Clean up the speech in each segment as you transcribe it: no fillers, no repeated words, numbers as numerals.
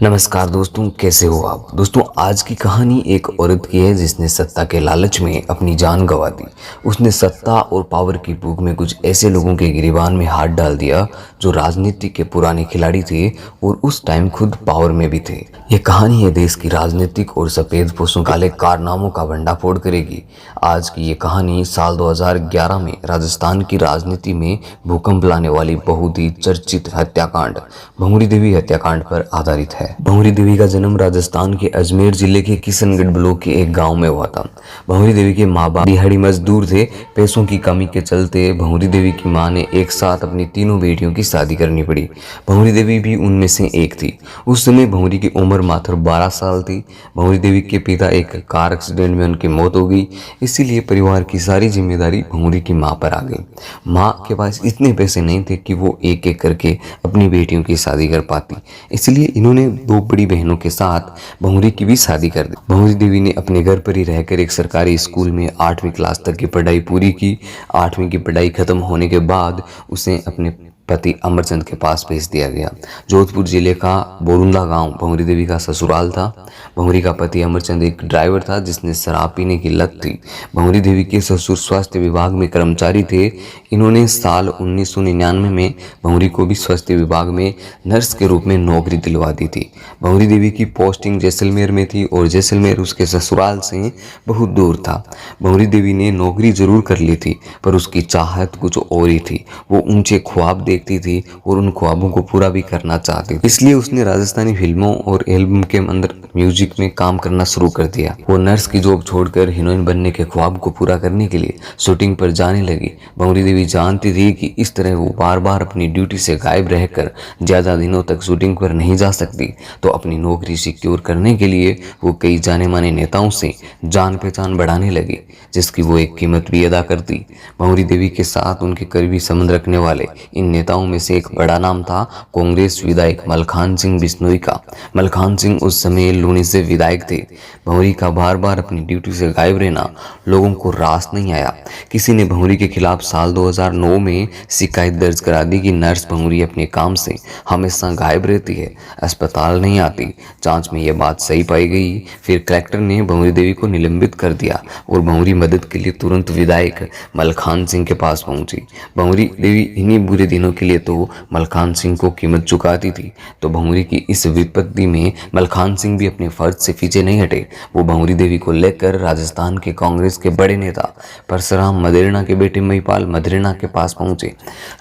नमस्कार दोस्तों, कैसे हो आप। दोस्तों, आज की कहानी एक औरत की है जिसने सत्ता के लालच में अपनी जान गंवा दी। उसने सत्ता और पावर की भूख में कुछ ऐसे लोगों के गिरेबान में हाथ डाल दिया जो राजनीति के पुराने खिलाड़ी थे और उस टाइम खुद पावर में भी थे। ये कहानी है देश की राजनीतिक और सफेद पोशों काले कारनामों का भंडाफोड़ करेगी। आज की ये कहानी साल 2011 में राजस्थान की राजनीति में भूकंप लाने वाली बहुत ही चर्चित हत्याकांड भंगुरी देवी हत्याकांड पर आधारित है। भंगुरी देवी का जन्म राजस्थान के अजमेर जिले के किशनगढ़ ब्लॉक के एक गांव में हुआ था। भंगुरी देवी के माँ बाप दिहाड़ी मजदूर थे। पैसों की कमी के चलते भंगुरी देवी की मां ने एक साथ अपनी तीनों बेटियों की शादी करनी पड़ी। भंगुरी देवी भी उनमें से एक थी। उस समय भंगुरी की उम्र मात्र 12 साल थी। भंगुरी देवी के पिता एक कार एक्सीडेंट में उनकी मौत हो गई, इसीलिए परिवार की सारी जिम्मेदारी भंगुरी की माँ पर आ गई। माँ के पास इतने पैसे नहीं थे कि वो एक एक करके अपनी बेटियों की शादी कर पाती, इसलिए इन्होंने दो बड़ी बहनों के साथ भंगुरी की भी शादी कर दी। भंगुरी देवी ने अपने घर पर ही रहकर एक सरकारी स्कूल में 8वीं क्लास तक की पढ़ाई पूरी की। 8वीं की पढ़ाई खत्म होने के बाद उसे अपने पति अमरचंद के पास भेज दिया गया। जोधपुर जिले का बोरुंदा गांव भंगुरी देवी का ससुराल था। भंगुरी का पति अमरचंद एक ड्राइवर था जिसने शराब पीने की लत थी। भंगुरी देवी के ससुर स्वास्थ्य विभाग में कर्मचारी थे। इन्होंने साल 1999 में भंगुरी को भी स्वास्थ्य विभाग में नर्स के रूप में नौकरी दिलवा दी थी। भंगुरी देवी की पोस्टिंग जैसलमेर में थी और जैसलमेर उसके ससुराल से बहुत दूर था। भंगुरी देवी ने नौकरी जरूर कर ली थी, पर उसकी चाहत कुछ और ही थी। वो ऊंचे ख्वाब देखती थी और उन ख्वाबों को पूरा भी करना चाहती थी, इसलिए उसने राजस्थानी फिल्मों और एल्बम के अंदर म्यूजिक में काम करना शुरू कर दिया। वो नर्स की जॉब छोड़कर हीरोइन बनने के ख्वाब को पूरा करने के लिए शूटिंग पर जाने लगी। भंगुरी देवी जानती थी कि इस तरह वो बार बार अपनी ड्यूटी से गायब रहकर ज्यादा दिनों तक शूटिंग पर नहीं जा सकती, तो अपनी नौकरी सिक्योर करने के लिए वो कई जाने माने नेताओं से जान पहचान बढ़ाने लगी, जिसकी वो एक कीमत भी अदा करती। भंगुरी देवी के साथ उनके करीबी संबंध रखने वाले इन नेताओं में से एक बड़ा नाम था कांग्रेस विधायक मलखान सिंह बिश्नोई का। मलखान सिंह उस समय लूनी से विधायक थे। भंगुरी का बार बार अपनी ड्यूटी से गायब रहना लोगों को रास नहीं आया। किसी ने भंगुरी के खिलाफ साल 2009 में शिकायत दर्ज करा दी कि नर्स भंगुरी अपने काम से हमेशा गायब रहती है, अस्पताल नहीं आती। जांच में यह बात सही पाई गई। फिर कलेक्टर ने भंगुरी देवी को निलंबित कर दिया और भंगुरी मदद के लिए तुरंत विधायक मलखान सिंह के पास पहुंची। भंगुरी देवी इन्हीं बुरे दिनों के लिए तो मलखान सिंह को कीमत चुकाती थी, तो भंगुरी की इस विपत्ति में मलखान सिंह भी अपने फर्ज से पीछे नहीं हटे। वो भंगुरी देवी को लेकर राजस्थान के कांग्रेस के बड़े नेता परशुराम मदेरणा के बेटे महिपाल मदेरणा के पास पहुंचे।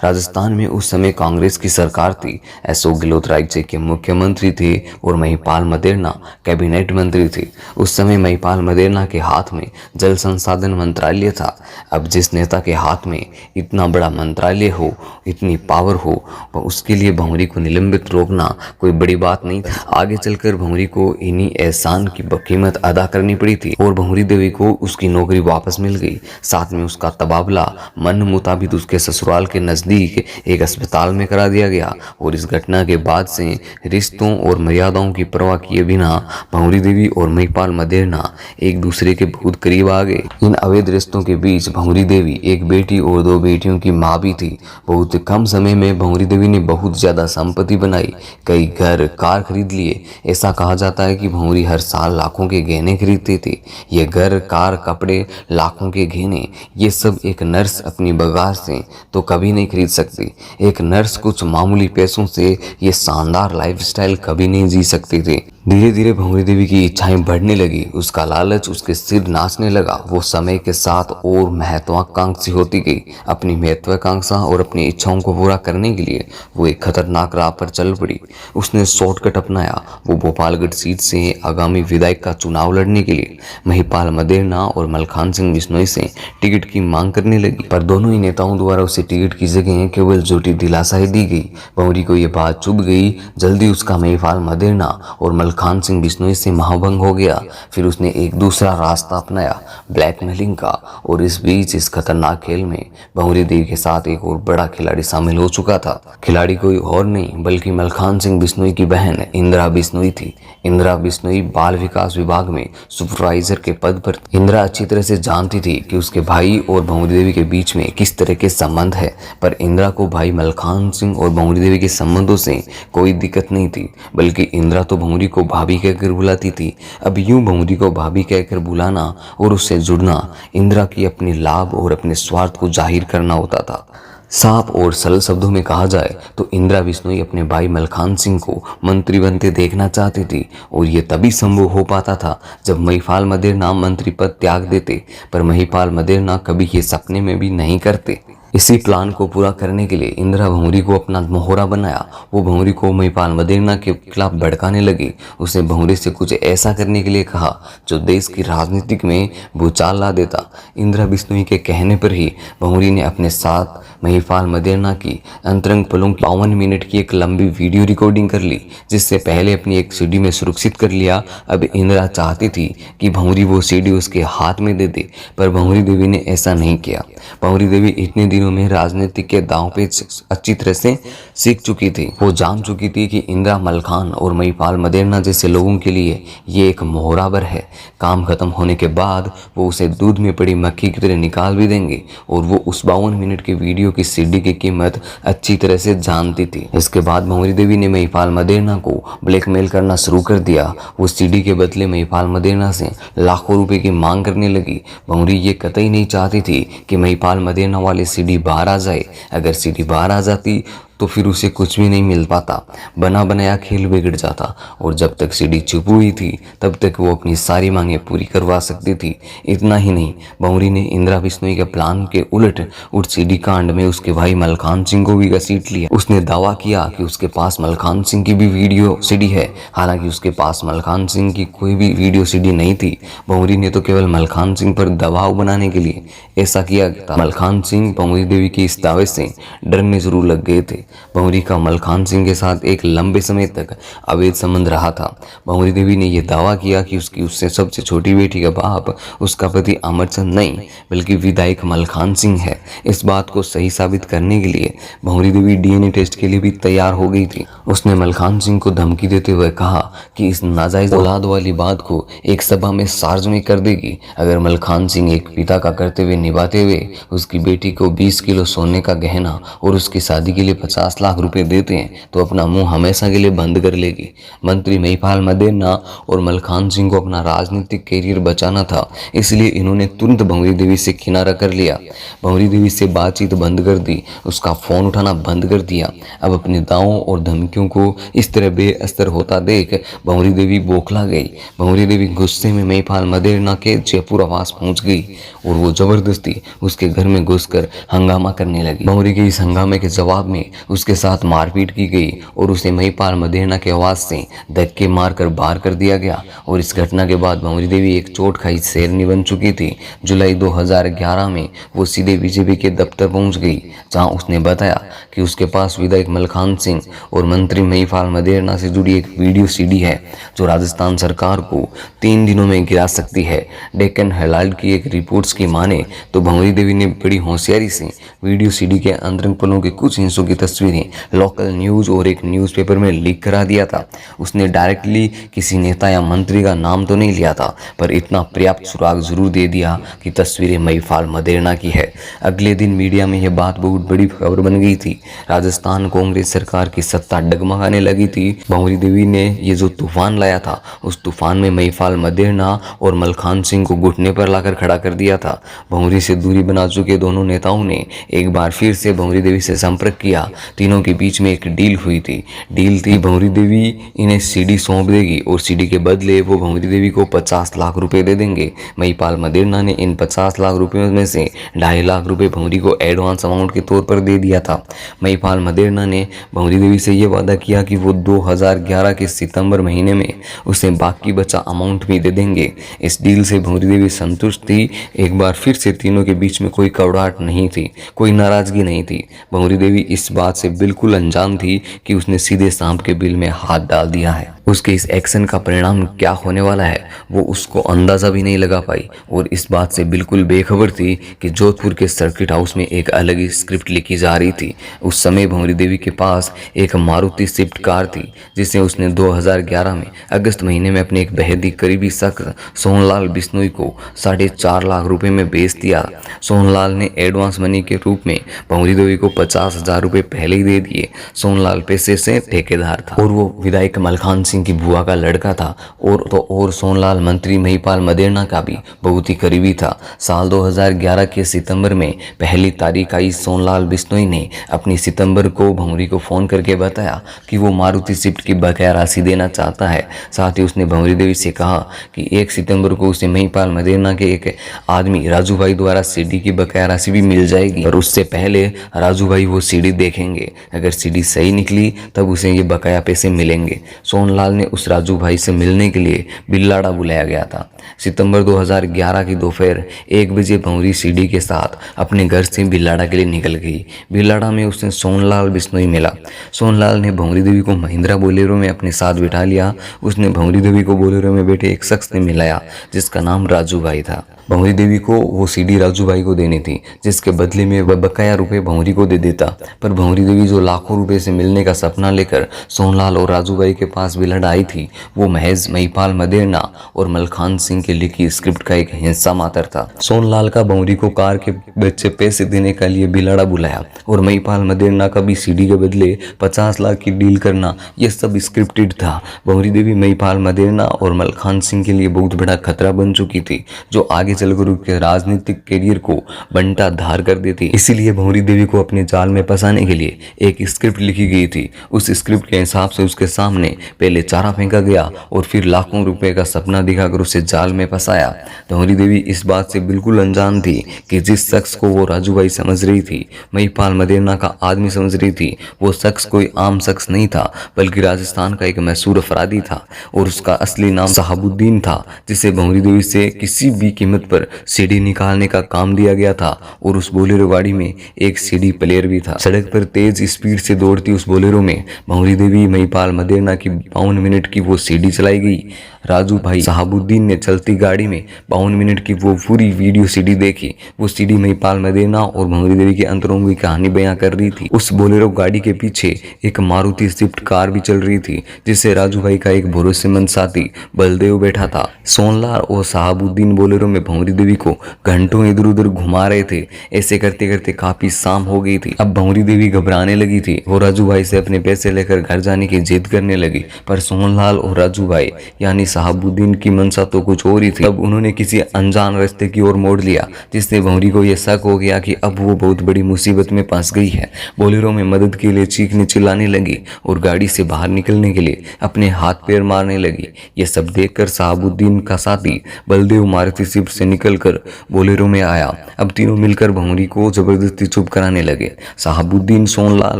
राजस्थान में उस समय कांग्रेस की सरकार थी। अशोक गहलोत राज्य के मुख्यमंत्री थे और महिपाल मदेरणा कैबिनेट मंत्री थे। उस समय महिपाल मदेरणा के हाथ में जल संसाधन मंत्रालय था। अब जिस नेता के हाथ में इतना बड़ा मंत्रालय हो, इतनी पावर हो, उसके लिए भंगुरी को निलंबित रोकना कोई बड़ी बात नहीं। आगे चलकर भंगुरी को इन्हीं एहसान की कीमत अदा करनी पड़ी थी और भंगुरी देवी को उसकी नौकरी वापस मिल गई। साथ में उसका तबादला मन मुताबिक उसके ससुराल के नजदीक एक अस्पताल में करा दिया गया। और इस घटना के बाद से रिश्तों और मर्यादाओं की परवाह किए बिना भंगुरी देवी और महिपाल मदेरणा एक दूसरे के बहुत करीब आ गए। इन अवैध रिश्तों के बीच भंगुरी देवी एक बेटी और 2 बेटियों की माँ भी थी। बहुत कम समय में भंगुरी देवी ने बहुत ज्यादा संपत्ति बनाई, कई घर कार खरीद लिए। ऐसा कहा जाता है कि भंगुरी हर साल लाखों के गहने खरीदती थी। ये घर कार कपड़े लाखों के गहने, ये सब एक नर्स अपनी बगार से तो कभी नहीं खरीद सकती। एक नर्स कुछ मामूली पैसों से ये शानदार लाइफस्टाइल कभी नहीं जी सकती थी। धीरे धीरे भंगुरी देवी की इच्छाएं बढ़ने लगी, उसका लालच उसके सिर नाचने लगा। वो समय के साथ और महत्वाकांक्षी होती गई। अपनी महत्वाकांक्षा और अपनी इच्छाओं को पूरा करने के लिए वो एक खतरनाक राह पर चल पड़ी। उसने शॉर्टकट अपनाया। वो भोपालगढ़ सीट से आगामी विधायक का चुनाव लड़ने के लिए महिपाल मदेरणा और मलखान सिंह बिश्नोई से टिकट की मांग करने लगी, पर दोनों ही नेताओं द्वारा उसे टिकट की जगह केवल झूठी दिलासाएं दी गई। भंगुरी को यह बात चुभ गई। जल्दी उसका महिपाल मदेरणा और मलखान सिंह बिश्नोई से महाभंग हो गया। फिर उसने एक दूसरा रास्ता अपनाया, ब्लैकमेलिंग का। और इस बीच इस खतरनाक खेल में भंगुरी देवी के साथ एक और बड़ा खिलाड़ी शामिल शामिल हो चुका था। खिलाड़ी कोई और नहीं बल्कि मलखान सिंह बिश्नोई की बहन इंदिरा बिश्नोई थी। इंदिरा बिश्नोई बाल विकास विभाग में सुपरवाइजर के पद पर थी। इंदिरा अच्छी तरह से जानती थी कि उसके भाई और भंवरी देवी के बीच में किस तरह के संबंध है, पर इंदिरा को भाई मलखान सिंह और भंवरी देवी के संबंधों से कोई दिक्कत नहीं थी, बल्कि इंदिरा तो भंवरी को भाभी कहकर बुलाती थी। अब यूं भंवरी को भाभी कहकर बुलाना और उससे जुड़ना इंदिरा की अपने लाभ और अपने स्वार्थ को जाहिर करना होता था। साफ और सरल शब्दों में कहा जाए तो इंदिरा बिश्नोई अपने भाई मलखान सिंह को मंत्री बनते देखना चाहती थी, और ये तभी संभव हो पाता था जब महिपाल मदेरणा मंत्री पद त्याग देते, पर महिपाल मदेरणा कभी ये सपने में भी नहीं करते। इसी प्लान को पूरा करने के लिए इंदिरा भंवरी को अपना मोहरा बनाया। वो भंवरी को महिपाल मदेरणा के खिलाफ भड़काने लगी। उसने भंवरी से कुछ ऐसा करने के लिए कहा जो देश की राजनीतिक में भूचाल ला देता। इंदिरा बिश्नोई के कहने पर ही भंवरी ने अपने साथ महिपाल मदेरणा की अंतरंग पलों की 52 मिनट की एक लंबी वीडियो रिकॉर्डिंग कर ली, जिससे पहले अपनी एक सीडी में सुरक्षित कर लिया। अब इंदिरा चाहती थी कि भंवरी वो सीडी उसके हाथ में दे दे, पर भंवरी देवी ने ऐसा नहीं किया। भंवरी देवी इतने दिनों में राजनीतिक के दांव पे अच्छी तरह से सीख चुकी थी। वो जान चुकी थी कि इंदिरा मलखान और महिपाल मदेरणा जैसे लोगों के लिए ये एक मोहराबर है। काम खत्म होने के बाद वो उसे दूध में पड़ी मक्खी की तरह निकाल भी देंगे, और वो उस 52 मिनट के वीडियो की सीडी की कीमत अच्छी तरह से जानती थी। इसके बाद भंवरी देवी ने महिपाल मदेरणा को ब्लैकमेल करना शुरू कर दिया। वो सीडी के बदले महिपाल मदेरणा से लाखों रुपए की मांग करने लगी। भंवरी ये कतई नहीं चाहती थी कि महिपाल मदेरणा वाली सीडी बाहर आ जाए। अगर सीडी बाहर आ जाती तो फिर उसे कुछ भी नहीं मिल पाता, बना बनाया खेल बिगड़ जाता, और जब तक सीडी चुप हुई थी तब तक वो अपनी सारी मांगें पूरी करवा सकती थी। इतना ही नहीं, भंवरी ने इंदिरा बिश्नोई के प्लान के उलट उस सीडी कांड में उसके भाई मलखान सिंह को भी घसीट लिया। उसने दावा किया कि उसके पास मलखान सिंह की भी वीडियो सीडी है, हालांकि उसके पास मलखान सिंह की कोई भी वीडियो सीडी नहीं थी। भंवरी ने तो केवल मलखान सिंह पर दबाव बनाने के लिए ऐसा किया था। मलखान सिंह भंवरी देवी की इस दावे से डरने जरूर लग गए थे। भंवरी का मलखान सिंह के साथ एक लंबे समय तक अवैध संबंध रहा था। भंवरी देवी ने यह दावा किया कि उससे सबसे छोटी बेटी का बाप उसका पति अमरचंद नहीं बल्कि विधायक मलखान सिंह है। इस बात को सही साबित करने के लिए भंवरी देवी डीएनए टेस्ट के लिए भी तैयार हो गई थी। उसने मलखान सिंह को धमकी देते हुए कहा कि इस नाजायज औलाद वाली बात को एक सभा में सार्वजनिक कर देगी अगर मलखान सिंह एक पिता का कर्तव्य निभाते हुए उसकी बेटी को 20 किलो सोने का गहना और उसकी शादी के लिए 50 लाख रुपए देते हैं तो अपना मुंह हमेशा के लिए बंद कर लेगी। मंत्री महिपाल मदेरणा और मलखान सिंह को अपना राजनीतिक कैरियर बचाना था, इसलिए इन्होंने तुरंत भंवरी देवी से किनारा कर लिया। भंवरी देवी से बातचीत बंद कर दी, उसका फोन उठाना बंद कर दिया। अब अपने दावों और धमकियों को इस तरह बेअसर होता देख भंवरी देवी बौखला गई। भंवरी देवी गुस्से में महिपाल मदेरणा के जयपुर आवास पहुंच गई और वो जबरदस्ती उसके घर में घुसकर हंगामा करने लगी। भंवरी के इस हंगामे के जवाब में उसके साथ मारपीट की गई और उसे महिपाल मदेरणा के आवाज से धक्के मारकर बाहर कर दिया गया। और इस घटना के बाद भंवरी देवी एक चोट खाई शेरनी बन चुकी थी। जुलाई 2011 में वो सीधे बीजेपी के दफ्तर पहुंच गई, जहां उसने बताया कि उसके पास विधायक मलखान सिंह और मंत्री महिपाल मदेरणा से जुड़ी एक वीडियो सीडी है जो राजस्थान सरकार को 3 दिनों में गिरा सकती है। डेक्कन हेराल्ड की एक रिपोर्ट्स की माने तो भंवरी देवी ने बड़ी होशियारी से वीडियो सीडी के अंतरंग पलों के कुछ हिस्सों की तस्वीरें लोकल न्यूज और एक न्यूज़पेपर में लीक करा दिया था। उसने डायरेक्टली किसी नेता या मंत्री का नाम तो नहीं लिया था, पर इतना पर्याप्त सुराग जरूर दे दिया कि तस्वीरें महिपाल मदेरणा की है। अगले दिन मीडिया में यह बात बहुत बड़ी खबर बन गई थी। राजस्थान कांग्रेस सरकार की सत्ता डगमगाने लगी थी। भंवरी देवी ने ये जो तूफान लाया था, उस तूफान में महिपाल मदेरणा और मलखान सिंह को घुटने पर लाकर खड़ा कर दिया था। भंवरी से दूरी बना चुके दोनों नेताओं ने एक बार फिर से भंवरी देवी से संपर्क किया। तीनों के बीच में एक डील हुई थी। डील थी भंवरी देवी इन्हें सीडी सौंप देगी और सीडी के बदले वो भंवरी देवी को 50 लाख रुपए दे देंगे। महिपाल मदेरणा ने इन 50 लाख रुपए में से 2.5 लाख रुपए भंवरी को एडवांस अमाउंट के तौर पर दे दिया था। महिपाल मदेरणा ने भंवरी देवी से यह वादा किया कि वो 2011 के सितंबर महीने में उसे बाकी बचा अमाउंट भी दे देंगे। इस डील से भंवरी देवी संतुष्ट थी। एक बार फिर से तीनों के बीच में कोई कड़वाहट नहीं थी, कोई नाराजगी नहीं थी। भंवरी देवी इस बात से बिल्कुल अनजान थी कि उसने सीधे सांप के बिल में हाथ डाल दिया है। उसके इस एक्शन का परिणाम क्या होने वाला है वो उसको अंदाजा भी नहीं लगा पाई और इस बात से बिल्कुल बेखबर थी कि जोधपुर के सर्किट हाउस में एक अलग ही स्क्रिप्ट लिखी जा रही थी। उस समय भंवरी देवी के पास एक मारुति स्विफ्ट कार थी जिसे उसने 2011 में अगस्त महीने में अपने एक बेहद ही करीबी शख्स सोहनलाल बिश्नोई को 4.5 लाख रुपए में बेच दिया। सोहनलाल ने एडवांस मनी के रूप में भंवरी देवी को 50,000 रुपए पहले ही दे दिए। सोहनलाल पैसे से ठेकेदार था और वो विधायक मलखान सिंह की बुआ का लड़का था और सोहनलाल मंत्री महिपाल मदेरणा का भी बहुत ही करीबी था। साल 2011 के सितंबर में पहली तारीख आई। सोहनलाल बिश्नोई ने अपनी सितंबर को भंवरी को फोन करके बताया कि वो मारुति स्विफ्ट की बकाया राशि देना चाहता है। साथ ही उसने भंवरी देवी से कहा कि 1 सितंबर को उसे महिपाल मदेरणा के एक आदमी राजू भाई द्वारा सीडी की बकाया राशि भी मिल जाएगी और उससे पहले राजू भाई वो सीडी देखेंगे। अगर सीडी सही निकली तब उसे ये बकाया पैसे मिलेंगे। सोहनलाल ने उस राजू भाई से मिलने के लिए बिल्लाड़ा बुलाया गया था। सितंबर 2011 की दोपहर 1 बजे भंवरी सीडी के साथ अपने घर से बिल्लाड़ा के लिए निकल गई। बिल्लाड़ा में उसने सोहनलाल बिश्नोई मिला। सोहनलाल ने भंवरी देवी को महिंद्रा बोलेरो में अपने साथ बिठा लिया। उसने भंवरी देवी को बोलेरो में बैठे एक शख्स से मिलाया जिसका नाम राजू भाई था। भंवरी देवी को वो सीडी राजू भाई को देनी थी जिसके बदले में वह बकाया रुपए भंवरी को दे देता। पर भंवरी देवी जो लाखों रुपए से मिलने का सपना लेकर सोहनलाल और राजू भाई के पास बिल्लाड़ा आई थी वो महज महिपाल मदेरणा और मलखान सिंह के लिखी स्क्रिप्ट का एक हिस्सा मात्र था। सोहनलाल का भंवरी को कार के बच्चे पैसे देने के लिए बिल्लाड़ा बुलाया और महिपाल मदेरणा का भी सीडी के बदले 50 लाख की डील करना यह सब स्क्रिप्टेड था। भंवरी देवी महिपाल मदेरणा और मलखान सिंह के लिए बहुत बड़ा खतरा बन चुकी थी जो आगे चलकर उसके राजनीतिक करियर को बंटा धार कर देती। इसीलिए भंवरी देवी को अपने जाल में फंसाने के लिए एक स्क्रिप्ट लिखी गई थी। उस स्क्रिप्ट के हिसाब से उसके सामने पहले चारा फेंका गया और फिर लाखों रुपए का सपना दिखाकर उसे जाल में फंसाया। भंवरी देवी इस बात से बिल्कुल अनजान थी कि जिस शख्स को वो राजू भाई समझ रही थी, महिपाल मदेरणा का आदमी समझ रही थी, वो शख्स कोई आम शख्स नहीं था बल्कि राजस्थान का एक मशहूर अपराधी था और उसका असली नाम शहाबुद्दीन था जिसे भंवरी देवी से किसी भी कीमत पर सीडी निकालने का काम दिया गया था। और उस बोलेरो गाड़ी में एक सीडी प्लेयर भी था। सड़क पर तेज स्पीड से दौड़ती उस बोलेरो में भंवरी देवी महिपाल मदेरणा की 52 मिनट की वो सीडी चलाई गई। राजू भाई शहाबुद्दीन ने चलती गाड़ी में 52 मिनट की वो पूरी वीडियो सीडी देखी। वो सीडी महिपाल मदेरणा और भंवरी देवी के अंतरों की कहानी बयां कर रही थी। उस बोलेरो गाड़ी के पीछे एक मारुति स्विफ्ट कार भी चल रही थी जिससे राजू भाई का एक भरोसेमंद साथी बलदेव बैठा था। सोहनलाल और शहाबुद्दीन बोलेरो में भंवरी देवी को घंटों इधर उधर घुमा रहे थे। ऐसे करते करते काफी शाम हो गई थी। अब भंवरी देवी घबराने लगी थी। वो राजू भाई से अपने पैसे लेकर घर जाने की जिद करने लगी पर सोहनलाल और राजू भाई यानी शहाबुद्दीन की मंशा तो कुछ और ही थी। अब उन्होंने किसी अनजान रास्ते की ओर मोड़ लिया जिससे भंवरी को यह शक हो गया कि अब वो बहुत बड़ी मुसीबत में फंस गई है। बोलेरो में मदद के लिए चीखने चिल्लाने लगी और गाड़ी से बाहर निकलने के लिए अपने हाथ पैर मारने लगी। ये सब देखकर शहाबुद्दीन का साथी बलदेव मारुति स्विफ्ट से निकलकर बोलेरो में आया। अब तीनों मिलकर भंवरी को जबरदस्ती चुप कराने लगे। शहाबुद्दीन, सोहनलाल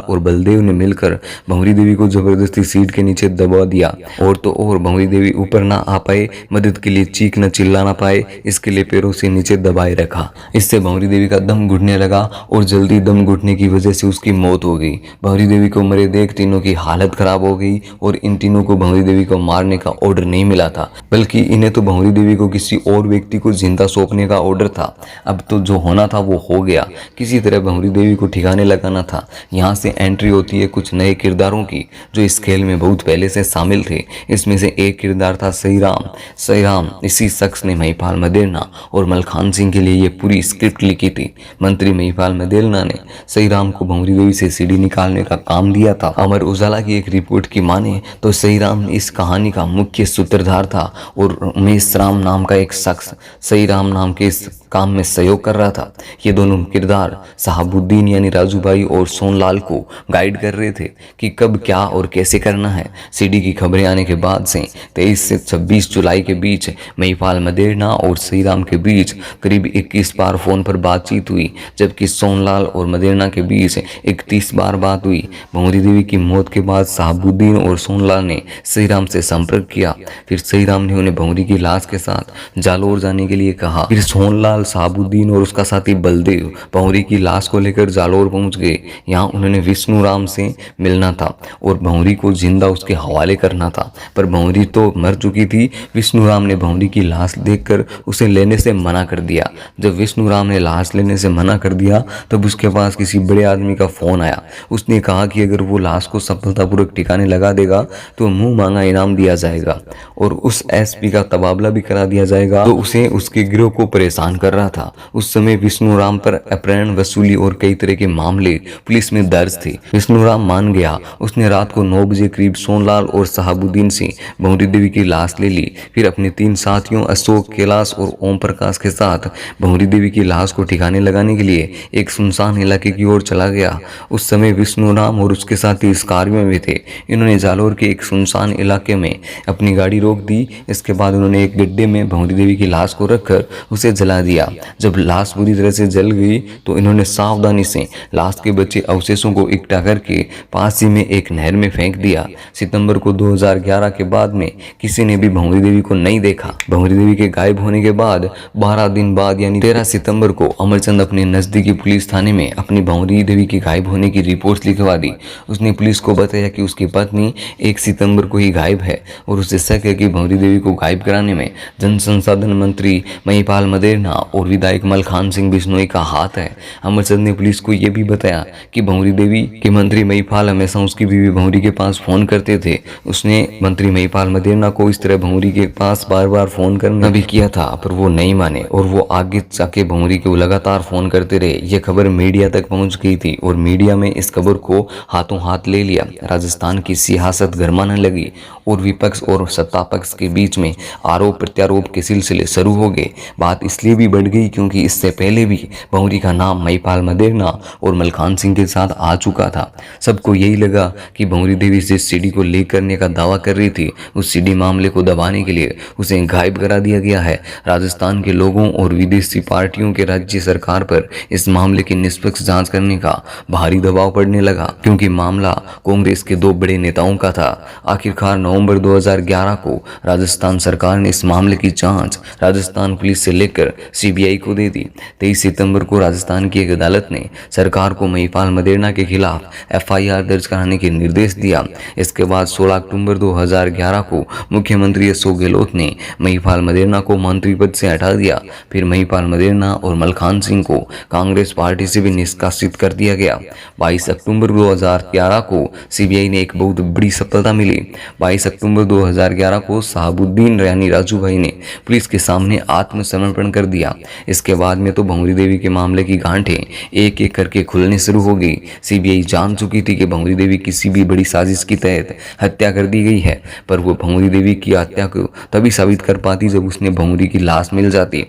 और बलदेव ने मिलकर भंवरी देवी को जबरदस्ती सीट के नीचे दबा दिया और तो और भंवरी देवी ऊपर ना आ पाए, मदद के लिए चीख न चिल्ला ना पाए, इसके लिए पैरों से नीचे दबाए रखा। इससे भंवरी देवी का दम घुटने लगा और जल्दी दम घुटने की वजह से उसकी मौत हो गई। भंवरी देवी को मरे देख तीनों की हालत खराब हो गई और इन तीनों को भंवरी देवी को मारने का ऑर्डर नहीं मिला था बल्कि इन्हें तो भंवरी देवी को किसी और व्यक्ति को जिंदा सौंपने का ऑर्डर था। अब तो जो होना था वो हो गया। किसी तरह भंवरी देवी को ठिकाने लगाना था। यहाँ से एंट्री होती है कुछ नए किरदारों की जो इस खेल में बहुत पहले से शामिल थे। इसमें से एक किरदार था सईराम। इसी शख्स ने महिपाल मदेरणा और मलखान सिंह के लिए ये पूरी स्क्रिप्ट लिखी थी। मंत्री महिपाल मदेरणा ने सईराम को भंवरी देवी से सीडी निकालने का काम दिया था। अमर उजाला की एक रिपोर्ट की माने तो सईराम इस कहानी का मुख्य सूत्रधार था और उमेश राम नाम का एक शख्स सईराम नाम के इस काम में सहयोग कर रहा था। ये दोनों किरदार शहाबुद्दीन यानी राजू भाई और सोहनलाल को गाइड कर रहे थे कि कब क्या और कैसे करना है। सीडी की खबरें आने के बाद से 23 से 26 जुलाई के बीच महिपाल मदेरणा और सईराम के बीच करीब 21 बार फोन पर बातचीत हुई जबकि सोहनलाल और मदेरणा के बीच 31 बार बात हुई। भंवरी देवी की मौत के बाद शहाबुद्दीन और सोहनलाल ने सईराम से संपर्क किया। फिर सईराम ने उन्हें भंवरी की लाश के साथ जालोर जाने के लिए कहा। फिर सोहनलाल शहाबुद्दीन और उसका साथी बलदेव भंवरी की लाश को लेकर जालौर पहुंच गए। यहाँ उन्होंने विष्णु राम से मिलना था और भंवरी को जिंदा उसके हवाले करना था, पर भंवरी तो मर चुकी थी। विष्णु राम ने भंवरी की लाश देखकर उसे लेने से मना कर दिया। जब विष्णु राम ने लाश लेने से मना कर दिया तब उसके पास किसी बड़े आदमी का फोन आया। उसने कहा कि अगर वो लाश को सफलतापूर्वक ठिकाने लगा देगा तो मुंह मांगा इनाम दिया जाएगा और उस एसपी का तबादला भी करा दिया जाएगा तो उसे उसके गिरोह को परेशान कर रहा था। उस समय विष्णु राम पर अपहरण, वसूली और कई तरह के मामले पुलिस में दर्ज थे। विष्णु राम मान गया। उसने रात को 9 बजे करीब सोनलाल और शहाबुद्दीन से भंवरी देवी की लाश ले ली। फिर अपने 3 साथियों अशोक, कैलाश और ओम प्रकाश के साथ भंवरी देवी की लाश को ठिकाने लगाने के लिए एक सुनसान इलाके की ओर चला गया। उस समय विष्णु राम और उसके साथी स्कॉर्पियो में थे। इन्होंने जालौर के एक सुनसान इलाके में अपनी गाड़ी रोक दी। इसके बाद उन्होंने एक गड्ढे में भंवरी देवी की लाश को रखकर उसे जला दिया। जब लाश पूरी तरह से जल गई तो इन्होंने सावधानी से लाश के बचे अवशेषों को इकट्ठा करके पास ही में एक नहर में फेंक दिया। सितंबर को 2011 के बाद में किसी ने भी भंवरी देवी को नहीं देखा। भंवरी देवी के गायब होने के बाद 12 दिन बाद यानी 13 सितंबर को अमरचंद अपने नजदीकी पुलिस थाने में अपनी भंवरी देवी की गायब होने की रिपोर्ट लिखवा दी। उसने पुलिस को बताया कि उसकी पत्नी 1 सितंबर को ही गायब है और उसे शक है कि भंवरी देवी को गायब कराने में जन संसाधन मंत्री महिपाल मदेरणा और विधायक मलखान सिंह बिश्नोई का हाथ है। अमरचंद ने पुलिस को यह भी बताया कि भंवरी देवी के मंत्री महिपाल हमेशा उसकी बीवी भंवरी के पास फोन करते थे। उसने मंत्री महिपाल मदेरणा को इस तरह भंवरी के पास बार बार फोन करना भी किया था, पर वो नहीं माने और वो आगे जाके भंवरी को लगातार फोन करते रहे। यह खबर मीडिया तक पहुंच गई थी और मीडिया में इस खबर को हाथों हाथ ले लिया। राजस्थान की सियासत गरमाने लगी और विपक्ष और सत्ता पक्ष के बीच में आरोप प्रत्यारोप के सिलसिले शुरू हो गए। बात इसलिए भी बढ़ गई क्योंकि इससे पहले भी भंवरी का नाम महिपाल मदेरणा और मलखान सिंह के साथ आ चुका था। सबको यही लगा कि भंवरी देवी जिस सीडी को लीक करने का दावा कर रही थी, उस सीडी मामले को दबाने के लिए उसे गायब करा दिया गया है। राजस्थान के लोगों और विदेशी पार्टियों के राज्य सरकार पर इस मामले की निष्पक्ष जांच करने का भारी दबाव पड़ने लगा क्योंकि मामला कांग्रेस के 2 बड़े नेताओं का था। आखिरकार नवंबर 2011 को राजस्थान सरकार ने इस मामले की जांच राजस्थान पुलिस से लेकर सीबीआई को दे दी। 23 सितंबर को राजस्थान की एक अदालत ने सरकार को महिपाल मदेरणा के खिलाफ एफआईआर दर्ज कराने के निर्देश दिया। इसके बाद 16 अक्टूबर 2011 को मुख्यमंत्री अशोक गहलोत ने महिपाल मदेरणा को मंत्री पद से हटा दिया। फिर महिपाल मदेरणा और मलखान सिंह को कांग्रेस पार्टी से भी निष्कासित कर दिया गया। 22 अक्टूबर 2011 को सीबीआई ने एक बहुत बड़ी सफलता मिली। 22 अक्टूबर 2011 को शहाबुद्दीन यानी राजू भाई ने पुलिस के सामने आत्मसमर्पण कर दिया। इसके बाद में तो भंवरी देवी के मामले की गांठें एक एक करके खुलने शुरू हो गई। सीबीआई जान चुकी थी कि भंवरी देवी किसी भी बड़ी साजिश के तहत हत्या कर दी गई है, पर वो भंवरी देवी की हत्या को तभी साबित कर पाती जब उसने भंवरी की लाश मिल जाती।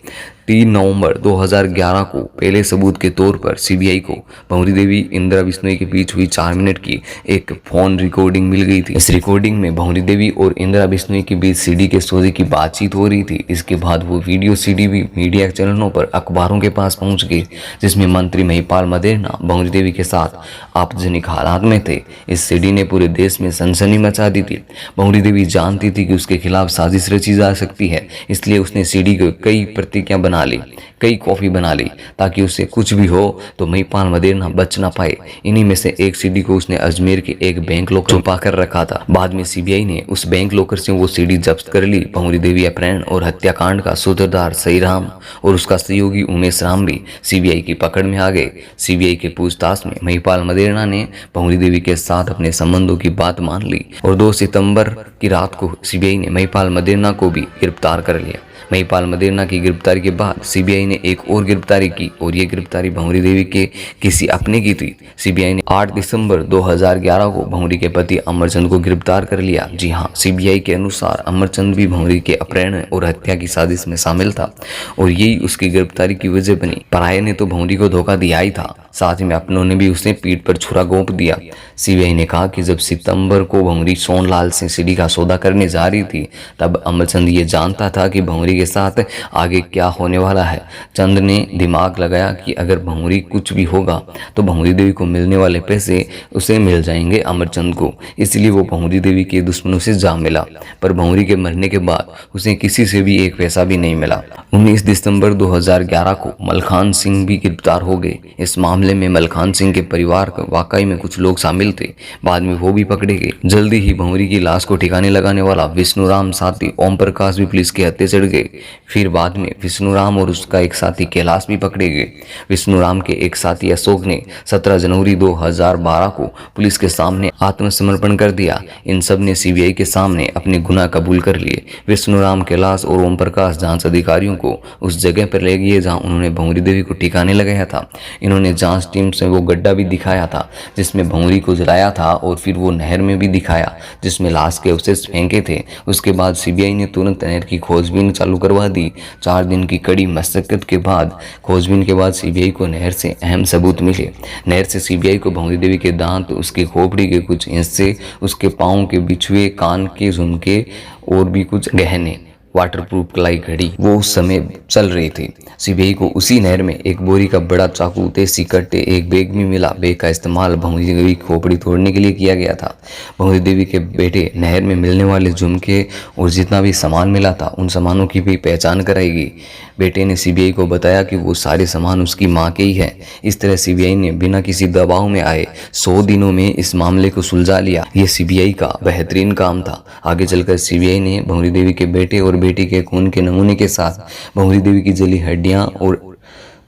3 नवंबर 2011 को पहले सबूत के तौर पर सीबीआई को भंवरी देवी इंदिरा बिश्नोई के बीच हुई 4 मिनट की एक फोन रिकॉर्डिंग मिल गई थी। इस रिकॉर्डिंग में भंवरी देवी और इंदिरा बिश्नोई के बीच सीडी के सौदे की बातचीत हो रही थी। इसके बाद वो वीडियो सीडी भी मीडिया चैनलों पर अखबारों के पास पहुंच गई, जिसमें मंत्री महिपाल मदेरणा भंवरी देवी के साथ आपत्तिजनक हालात में थे। इस सीडी ने पूरे देश में सनसनी मचा दी थी। भंवरी देवी जानती थी कि उसके खिलाफ साजिश रची जा सकती है, इसलिए उसने सीडी को कई प्रतियां बना ली, कई कॉपी बना ली ताकि उसे कुछ भी हो तो महिपाल मदेरणा बच ना पाए। इन्हीं में से एक सीडी को उसने अजमेर के एक बैंक लॉकर छुपा कर रखा था। बाद में सीबीआई ने उस बैंक लॉकर से वो सीडी जब्त कर ली। भंवरी देवी अपहरण और हत्याकांड का सूत्रधार सईराम और उसका सहयोगी उमेश राम भी सीबीआई की पकड़ में आ गए। सीबीआई के पूछताछ में महिपाल मदेरणा ने भंवरी देवी के साथ अपने संबंधों की बात मान ली और 2 सितंबर की रात को सीबीआई ने महिपाल मदेरणा को भी गिरफ्तार कर लिया। महिपाल मदेरणा की गिरफ्तारी के बाद सीबीआई ने एक और गिरफ्तारी की और ये गिरफ्तारी भंवरी देवी के किसी अपने की थी। सीबीआई ने 8 दिसंबर 2011 को भंवरी के पति अमरचंद को गिरफ्तार कर लिया। जी हाँ, सीबीआई के अनुसार अमरचंद भी भंवरी के अपहरण और हत्या की साजिश में शामिल था और यही उसकी गिरफ्तारी की वजह बनी। पराये ने तो भंवरी को धोखा दिया ही था, साथ में अपनों ने भी उसे पीठ पर छुरा घोंप दिया। सीबीआई ने कहा कि जब सितंबर को भंवरी सोनलाल से सीडी का सौदा करने जा रही थी, तब अमरचंद ये जानता था कि भंवरी के साथ आगे क्या होने वाला है। चंद ने दिमाग लगाया कि अगर भंवरी कुछ भी होगा तो भंवरी देवी को मिलने वाले पैसे उसे मिल जाएंगे अमरचंद को। इसलिए वो भंवरी देवी के दुश्मनों से जा मिला, पर भंवरी के मरने के बाद उसे किसी से भी एक पैसा भी नहीं मिला। 19 दिसंबर 2011 को मलखान सिंह भी गिरफ्तार हो गए। इस मामले में मलखान सिंह के परिवार का वाकई में कुछ लोग शामिल थे, बाद में वो भी पकड़े गए। जल्दी ही भंवरी की लाश को ठिकाने लगाने वाला विष्णुराम साथी ओम प्रकाश भी पुलिस के हत्थे चढ़ गए। फिर बाद में विष्णुराम और उसका एक साथी कैलाश भी पकड़े गए। विष्णुराम के एक साथी अशोक ने 17 जनवरी 2012 को पुलिस के सामने आत्मसमर्पण कर दिया। इन सब ने सीबीआई के सामने अपने गुनाह कबूल कर लिए। विष्णुराम, कैलाश और ओम प्रकाश जांच अधिकारियों को उस जगह पर ले गए जहां उन्होंने भंवरी देवी को ठिकाने लगाया था। इन्होंने जांच टीम से वो गड्ढा भी दिखाया था जिसमें भंवरी को जलाया था, और फिर वो नहर में भी दिखाया जिसमें लाश के अवशेष फेंके थे। उसके बाद सीबीआई ने तुरंत नहर की खोजबीन चालू करवा दी। 4 दिन की कड़ी मशक्कत के बाद खोजबीन के बाद सीबीआई को नहर से अहम सबूत मिले। नहर से सीबीआई को भंवरी देवी के दांत, उसके खोपड़ी के कुछ हिस्से, उसके पाँव के बिछुए, कान के झुमके और भी कुछ गहने, वाटरप्रूफ कलाई घड़ी वो उस समय चल रही थी। सीबीआई को उसी नहर में एक बोरी का बड़ा चाकू, देसी कट्टे, एक बैग भी मिला। बैग का इस्तेमाल भंवरी देवी की खोपड़ी तोड़ने के लिए किया गया था। भंवरी देवी के बेटे नहर में मिलने वाले झुमके और जितना भी सामान मिला था उन सामानों की भी पहचान कराई गई। बेटे ने सीबीआई को बताया कि वो सारे सामान उसकी माँ के ही हैं। इस तरह सीबीआई ने बिना किसी दबाव में आए 100 दिनों में इस मामले को सुलझा लिया। ये सीबीआई का बेहतरीन काम था। आगे चलकर सीबीआई ने भंवरी देवी के बेटे और बेटी के खून के नमूने के साथ भंवरी देवी की जली हड्डियां और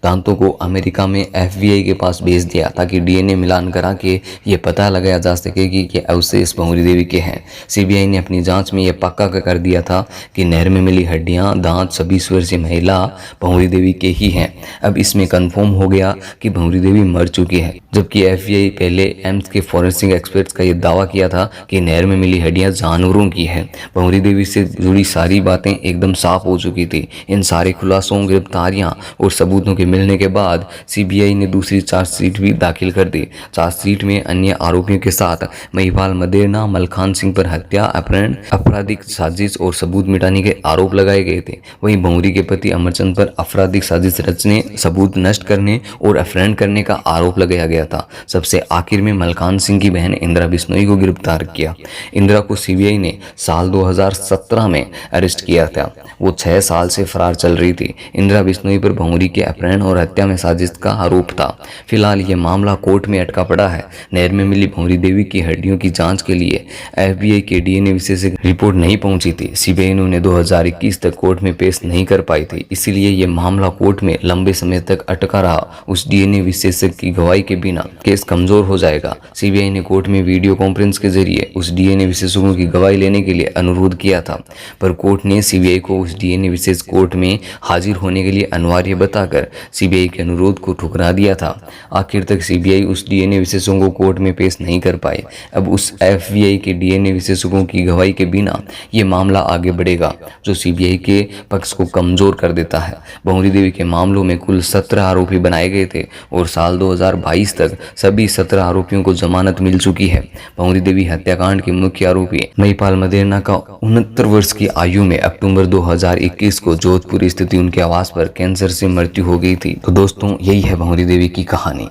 दांतों को अमेरिका में एफबीआई के पास भेज दिया ताकि डीएनए मिलान करा के ये पता लगाया जा सके कि अवशेष भंवरी देवी के हैं। सीबीआई ने अपनी जांच में यह पक्का कर दिया था कि नहर में मिली हड्डियां, दांत सभी वर्षीय महिला भंवरी देवी के ही हैं। अब इसमें कंफर्म हो गया कि भंवरी देवी मर चुकी है, जबकि एफबीआई पहले एम्स के फॉरेंसिक एक्सपर्ट्स का यह दावा किया था कि नहर में मिली हड्डियां जानवरों की है। भंवरी देवी से जुड़ी सारी बातें एकदम साफ हो चुकी थी। इन सारे खुलासों, गिरफ्तारियां और सबूतों के मिलने के बाद सीबीआई ने दूसरी चार्जशीट भी दाखिल कर दी। चार्जशीट में अन्य आरोपियों के साथ महिपाल मदेरना, मलखान सिंह पर हत्या, अपहरण, आपराधिक साजिश और सबूत मिटाने के आरोप लगाए गए थे। वहीं भंवरी के पति अमरचंद पर आपराधिक साजिश रचने, सबूत नष्ट करने और अपहरण करने का आरोप लगाया गया था। सबसे आखिर में मलखान सिंह की बहन इंदिरा बिश्नोई को गिरफ्तार किया। इंदिरा को सीबीआई ने साल 2017 में अरेस्ट किया था। वो 6 साल से फरार चल रही थी। इंदिरा बिश्नोई पर भंवरी के अपहरण और हत्या में साजिश का आरोप था। फिलहाल ये मामला कोर्ट में अटका पड़ा है। नहर में मिली भंवरी देवी की हड्डियों की जांच के लिए एफबीआई के डीएनए विशेषज्ञ रिपोर्ट नहीं पहुंची थी। सीबीआई ने उन्हें 2021 तक कोर्ट में पेश नहीं कर पाई थी, इसीलिए ये मामला कोर्ट में लंबे समय तक अटका रहा। उस डीएनए विशेषज्ञ की गवाही के बिना केस कमजोर हो जाएगा। सीबीआई ने कोर्ट में वीडियो कॉन्फ्रेंस के जरिए उस डीएनए विशेषज्ञों की गवाही लेने के लिए अनुरोध किया था, पर कोर्ट ने सीबीआई को उस डीएनए विशेष कोर्ट में हाजिर होने के लिए अनिवार्य बताकर सीबीआई के अनुरोध को ठुकरा दिया था। आखिर तक सीबीआई उस डीएनए विशेषज्ञों को कोर्ट में पेश नहीं कर पाए। अब उस एफबीआई के डीएनए विशेषज्ञों की गवाही के बिना ये मामला आगे बढ़ेगा, जो सीबीआई के पक्ष को कमजोर कर देता है। भंवरी देवी के मामलों में कुल 17 आरोपी बनाए गए थे और साल 2022 तक सभी 17 आरोपियों को जमानत मिल चुकी है। भंवरी देवी हत्याकांड के मुख्य आरोपी महिपाल मदेरना का 69 वर्ष की आयु में अक्टूबर 2021 को जोधपुर स्थित उनके आवास पर कैंसर से मृत्यु हो गई थी। तो दोस्तों, यही है भंवरी देवी की कहानी।